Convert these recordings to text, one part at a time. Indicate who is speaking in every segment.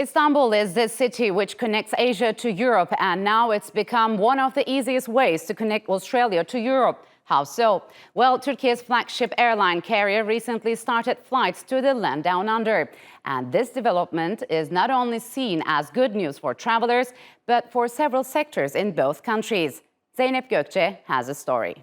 Speaker 1: Istanbul is the city which connects Asia to Europe, and now it's become one of the easiest ways to connect Australia to Europe. How so? Well, Turkiye's flagship airline carrier recently started flights to the land down under. And this development is not only seen as good news for travelers, but for several sectors in both countries. Zeynep Gökçe has a story.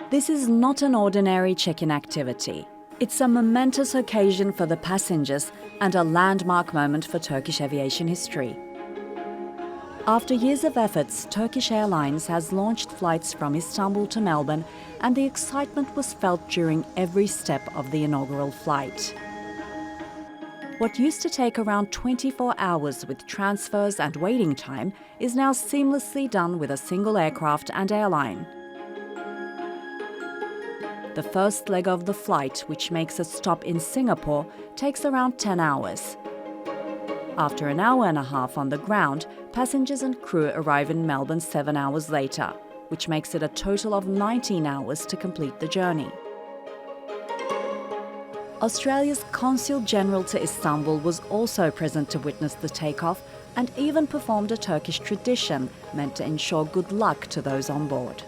Speaker 2: This is not an ordinary check-in activity. It's a momentous occasion for the passengers and a landmark moment for Turkish aviation history. After years of efforts, Turkish Airlines has launched flights from Istanbul to Melbourne, and the excitement was felt during every step of the inaugural flight. What used to take around 24 hours with transfers and waiting time is now seamlessly done with a single aircraft and airline. The first leg of the flight, which makes a stop in Singapore, takes around 10 hours. After an hour and a half on the ground, passengers and crew arrive in Melbourne 7 hours later, which makes it a total of 19 hours to complete the journey. Australia's Consul General to Istanbul was also present to witness the takeoff and even performed a Turkish tradition meant to ensure good luck to those on board.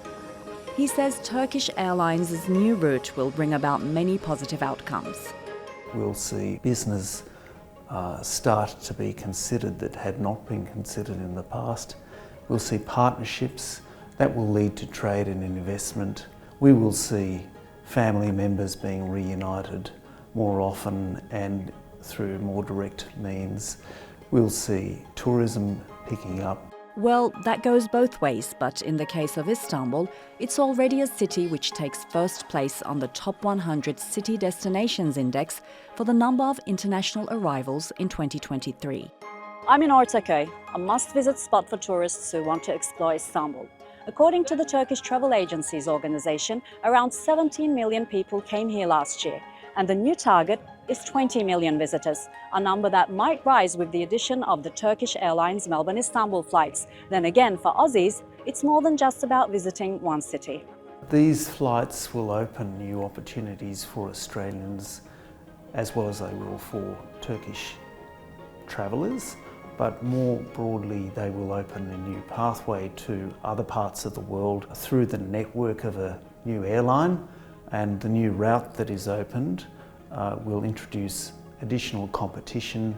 Speaker 2: He says Turkish Airlines' new route will bring about many positive outcomes.
Speaker 3: We'll see business start to be considered that had not been considered in the past. We'll see partnerships that will lead to trade and investment. We will see family members being reunited more often and through more direct means. We'll see tourism picking up.
Speaker 2: Well, that goes both ways, but in the case of Istanbul, it's already a city which takes first place on the top 100 city destinations index for the number of international arrivals in 2023.
Speaker 4: I'm in Ortaköy, a must-visit spot for tourists who want to explore Istanbul. According to the Turkish Travel Agencies organization, around 17 million people came here last year, and the new target is 20 million visitors, a number that might rise with the addition of the Turkish Airlines Melbourne-Istanbul flights. Then again, for Aussies, it's more than just about visiting one city.
Speaker 3: These flights will open new opportunities for Australians as well as they will for Turkish travellers, but more broadly they will open a new pathway to other parts of the world through the network of a new airline, and the new route that is opened will introduce additional competition.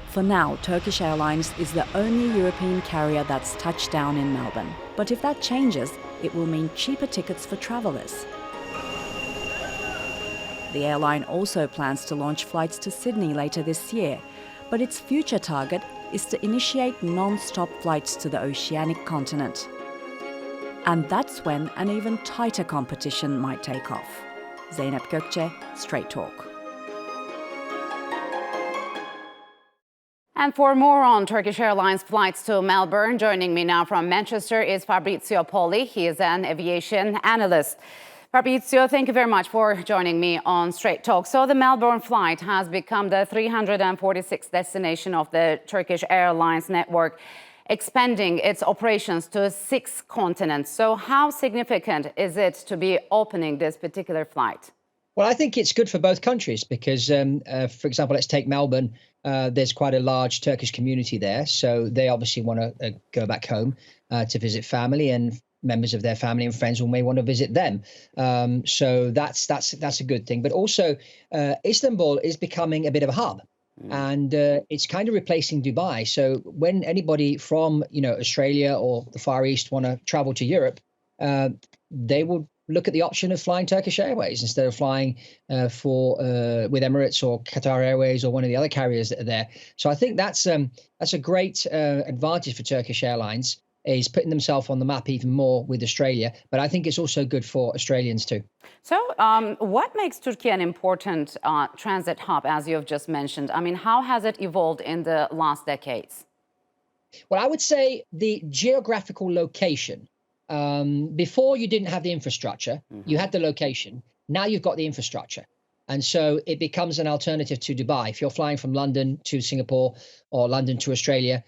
Speaker 2: For now, Turkish Airlines is the only European carrier that's touched down in Melbourne. But if that changes, it will mean cheaper tickets for travellers. The airline also plans to launch flights to Sydney later this year, but its future target is to initiate non-stop flights to the oceanic continent. And that's when an even tighter competition might take off. Zeynep Gökçe, Strait Talk.
Speaker 1: And for more on Turkish Airlines flights to Melbourne, joining me now from Manchester is Fabrizio Poli. He is an aviation analyst. Fabrizio, thank you very much for joining me on Strait Talk. So the Melbourne flight has become the 346th destination of the Turkish Airlines network, expanding its operations to 6 continents. So how significant is it to be opening this particular flight?
Speaker 5: Well, I think it's good for both countries because, for example, let's take Melbourne. There's quite a large Turkish community there. So they obviously want to go back home to visit family, and members of their family and friends will may want to visit them. So that's a good thing. But also, Istanbul is becoming a bit of a hub. And it's kind of replacing Dubai. So when anybody from, Australia or the Far East want to travel to Europe, they will look at the option of flying Turkish Airways instead of flying with Emirates or Qatar Airways or one of the other carriers that are there. So I think that's a great advantage for Turkish Airlines, is putting themselves on the map even more with Australia. But I think it's also good for Australians too.
Speaker 1: So what makes Türkiye an important transit hub, as you've just mentioned? I mean, how has it evolved in the last decades?
Speaker 5: Well, I would say the geographical location. Before you didn't have the infrastructure, you had the location. Now you've got the infrastructure. And so it becomes an alternative to Dubai. If you're flying from London to Singapore or London to Australia,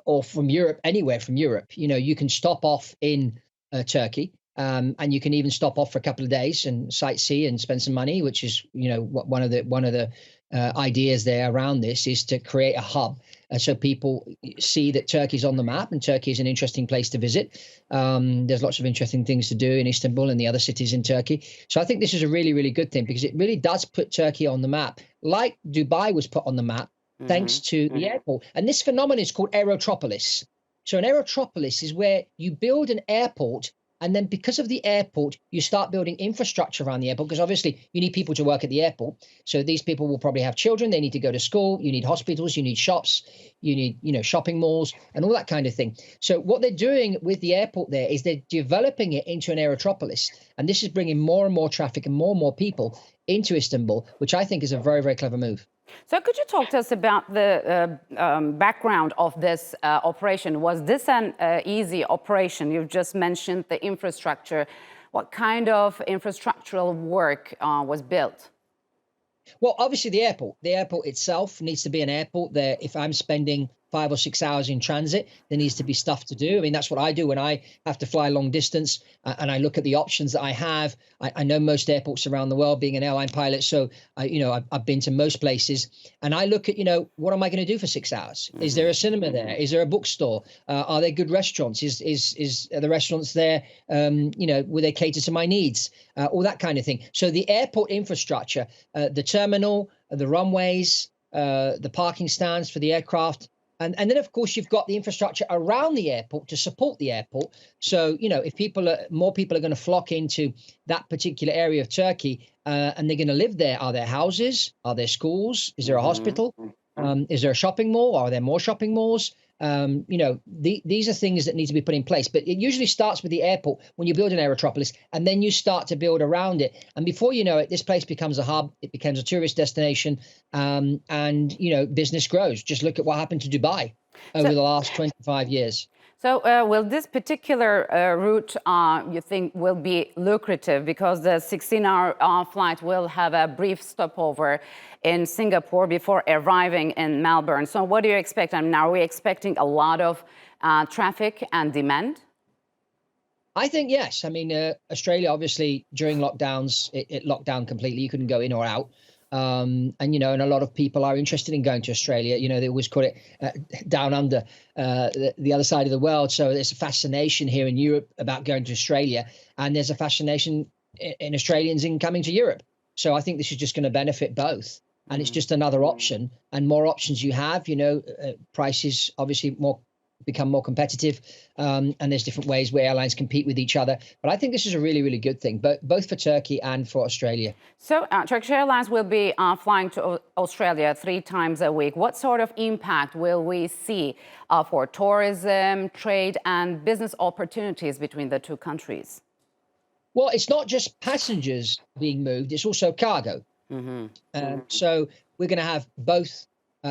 Speaker 5: or from Europe, anywhere from Europe, you can stop off in Turkey And you can even stop off for a couple of days and sightsee and spend some money, which is, one of the ideas there around this is to create a hub. So people see that Turkey's on the map and Turkey is an interesting place to visit. There's lots of interesting things to do in Istanbul and the other cities in Turkey. So I think this is a really, really good thing because it really does put Turkey on the map, like Dubai was put on the map, thanks to the airport. And this phenomenon is called aerotropolis. So an aerotropolis is where you build an airport, and then because of the airport, you start building infrastructure around the airport, because obviously you need people to work at the airport. So these people will probably have children. They need to go to school. You need hospitals. You need shops. You need, shopping malls and all that kind of thing. So what they're doing with the airport there is they're developing it into an aerotropolis. And this is bringing more and more traffic and more people into Istanbul, which I think is a very, very clever move.
Speaker 1: So could you talk to us about the background of this operation? Was this an easy operation? You've just mentioned the infrastructure. What kind of infrastructural work was built?
Speaker 5: Well, obviously the airport itself needs to be an airport there. If I'm spending 5 or 6 hours in transit, there needs to be stuff to do. I mean, that's what I do when I have to fly long distance and I look at the options that I have. I know most airports around the world, being an airline pilot. So, I've been to most places and I look at, what am I going to do for 6 hours? Mm-hmm. Is there a cinema there? Is there a bookstore? Are there good restaurants? Are the restaurants there? Will they cater to my needs? All that kind of thing. So the airport infrastructure, the terminal, the runways, the parking stands for the aircraft, and then, of course, you've got the infrastructure around the airport to support the airport. So, if more people are going to flock into that particular area of Turkey and they're going to live there, are there houses? Are there schools? Is there a hospital? Is there a shopping mall? Are there more shopping malls? These are things that need to be put in place. But it usually starts with the airport when you build an aerotropolis, and then you start to build around it. And before you know it, this place becomes a hub. It becomes a tourist destination, and business grows. Just look at what happened to Dubai over the last 25 years.
Speaker 1: So will this particular route, you think, will be lucrative because the 16-hour flight will have a brief stopover in Singapore before arriving in Melbourne? So what do you expect? I mean, are we expecting a lot of traffic and demand?
Speaker 5: I think yes. I mean, Australia, obviously, during lockdowns, it locked down completely. You couldn't go in or out. And a lot of people are interested in going to Australia. They always call it down under, the other side of the world. So there's a fascination here in Europe about going to Australia, and there's a fascination in Australians in coming to Europe. So I think this is just going to benefit both. And it's just another option, and more options you have, prices obviously become more competitive, and there's different ways where airlines compete with each other. But I think this is a really, really good thing, both for Turkey and for Australia. So
Speaker 1: Turkish Airlines will be flying to Australia 3 times a week. What sort of impact will we see for tourism, trade, and business opportunities between the two countries?
Speaker 5: Well, it's not just passengers being moved, it's also cargo. So we're going to have both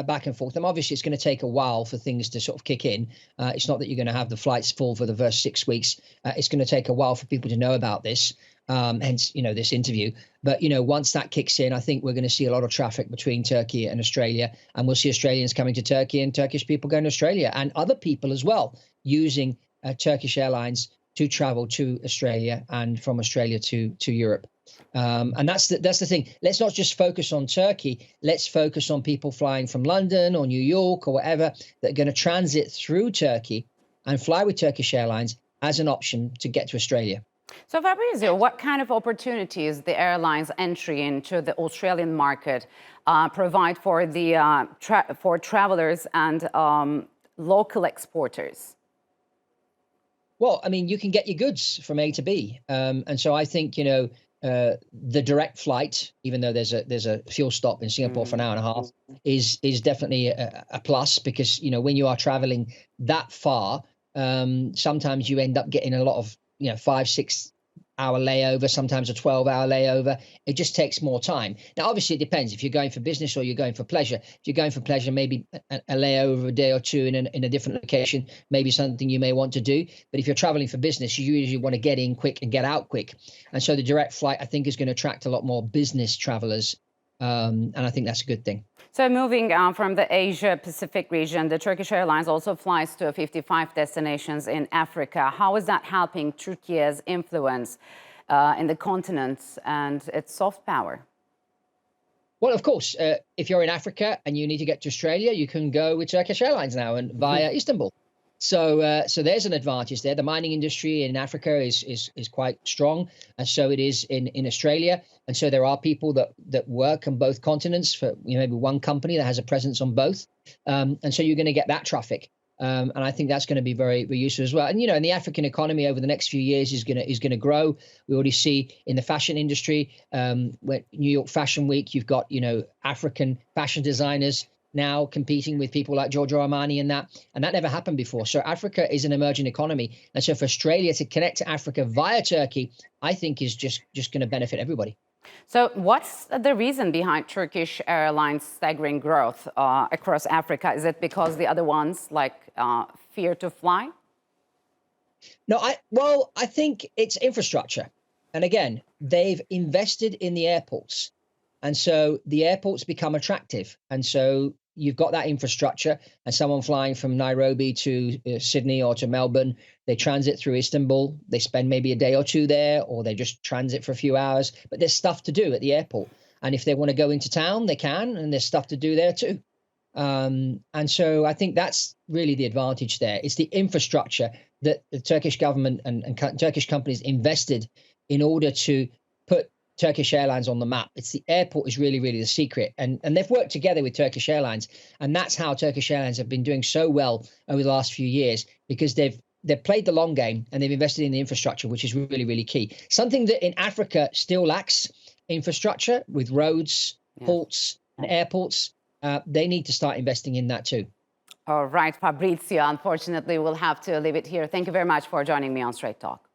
Speaker 5: back and forth. And obviously, it's going to take a while for things to sort of kick in. It's not that you're going to have the flights full for the first 6 weeks. It's going to take a while for people to know about this, hence, this interview. But, once that kicks in, I think we're going to see a lot of traffic between Turkey and Australia. And we'll see Australians coming to Turkey and Turkish people going to Australia, and other people as well using Turkish Airlines to travel to Australia and from Australia to Europe. And that's the thing. Let's not just focus on Turkey. Let's focus on people flying from London or New York or whatever that are going to transit through Turkey and fly with Turkish Airlines as an option to get to Australia.
Speaker 1: So Fabrizio, what kind of opportunities the airline's entry into the Australian market provide for the for travelers and local exporters?
Speaker 5: Well, I mean, you can get your goods from A to B. And so I think, the direct flight, even though there's a fuel stop in Singapore for an hour and a half, is definitely a plus, because, when you are traveling that far, sometimes you end up getting a lot of, 5-6 hour layover, sometimes a 12-hour layover. It just takes more time. Now, obviously, it depends if you're going for business or you're going for pleasure. If you're going for pleasure, maybe a layover a day or two in a different location, maybe something you may want to do. But if you're traveling for business, you usually want to get in quick and get out quick. And so the direct flight, I think, is going to attract a lot more business travelers And I think that's a good thing.
Speaker 1: So moving from the Asia-Pacific region, the Turkish Airlines also flies to 55 destinations in Africa. How is that helping Türkiye's influence in the continent and its soft power?
Speaker 5: Well, of course, if you're in Africa and you need to get to Australia, you can go with Turkish Airlines now and via Istanbul. So there's an advantage there. The mining industry in Africa is quite strong, and so it is in Australia. And so there are people that work on both continents for maybe one company that has a presence on both. And so you're going to get that traffic. And I think that's going to be very, very useful as well. And, and the African economy over the next few years is going to grow. We already see in the fashion industry, when New York Fashion Week, you've got, African fashion designers now competing with people like Giorgio Armani and that never happened before. So Africa is an emerging economy. And so for Australia to connect to Africa via Turkey, I think is just going to benefit everybody.
Speaker 1: So what's the reason behind Turkish Airlines' staggering growth across Africa? Is it because the other ones fear to fly?
Speaker 5: No, I think it's infrastructure. And again, they've invested in the airports. And so the airports become attractive. And so you've got that infrastructure, and someone flying from Nairobi to Sydney or to Melbourne, they transit through Istanbul. They spend maybe a day or two there, or they just transit for a few hours. But there's stuff to do at the airport. And if they want to go into town, they can, and there's stuff to do there too. And so I think that's really the advantage there. It's the infrastructure that the Turkish government and Turkish companies invested in order to put Turkish Airlines on the map. It's the airport is really, really the secret. And they've worked together with Turkish Airlines. And that's how Turkish Airlines have been doing so well over the last few years, because they've played the long game and they've invested in the infrastructure, which is really, really key. Something that in Africa still lacks infrastructure with roads, ports and airports. They need to start investing in that too.
Speaker 1: All right, Fabrizio, unfortunately, we'll have to leave it here. Thank you very much for joining me on Strait Talk.